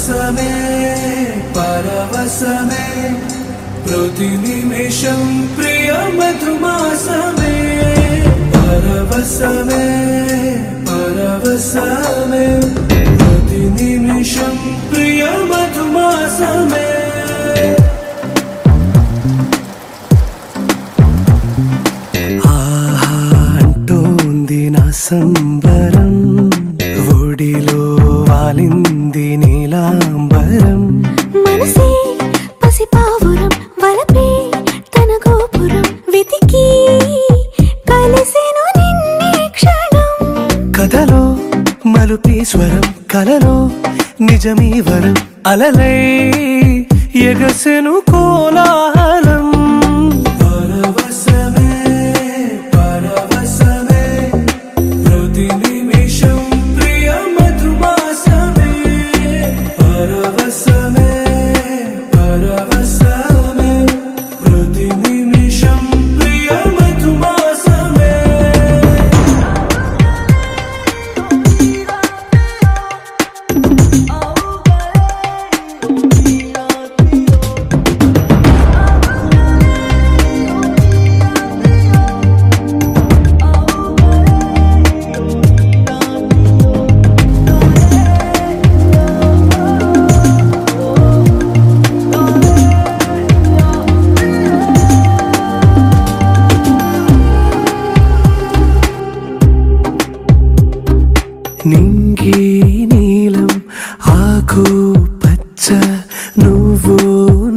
పరవశమే పరవశమే ప్రతి నిమిషం ప్రియ మధుమాసమే పరవశమే పరవశమే ప్రతి నిమిషం ప్రియ మధుమాసమే ఆహా అంటోంది నా సంబరం ఒడిలో వాలింది నీలాంబరం మనసే పసిపావురం వలపే తన గోపురం వెతికి కలిసెను నిన్నే క్షణం కథలో మలుపీశ్వరం కలలో నిజమీ వరం అలలై ఎగసెను కోలాహలం పరవశమే పరవశమే ప్రతి నిమిషం ప్రియ మధుమాసమే పరవశమే పరవశమే ప్రతి నిమిషం ప్రియ మధుమాసమే నింగి నీలం ఆకు పచ్చ నువ్వు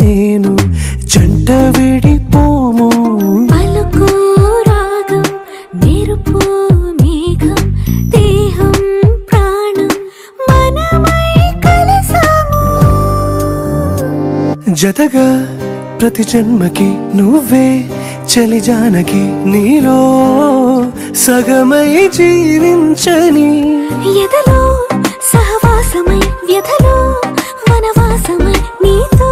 నేను జంట విడిపోము పలుకు రాగం మెరుపు మేఘం దేహం ప్రాణం మనమై కలిసాము జతగా ప్రతి జన్మకి నువ్వే చలి జానకి నీలో సగమై జీవించని ఎదలో సహవాసమై వ్యధలో వనవాసమై నీతో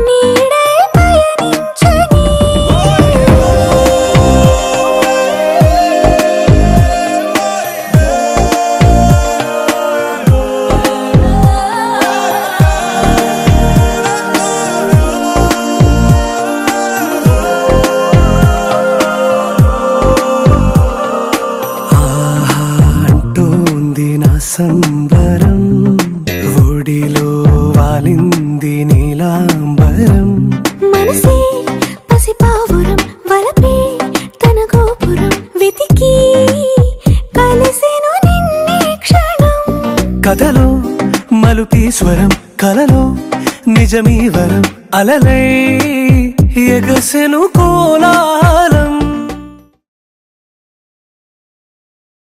నీడై పయనించని సంబరం ఒడిలో వాలింది నీలాంబరం మనసే పసిపావురం వలపే తన గోపురం వెతికి కలిసెను నిన్నే క్షణం కథలో మలుపీశ్వరం కలలో నిజమీ వరం అలలై ఎగసెను కోలా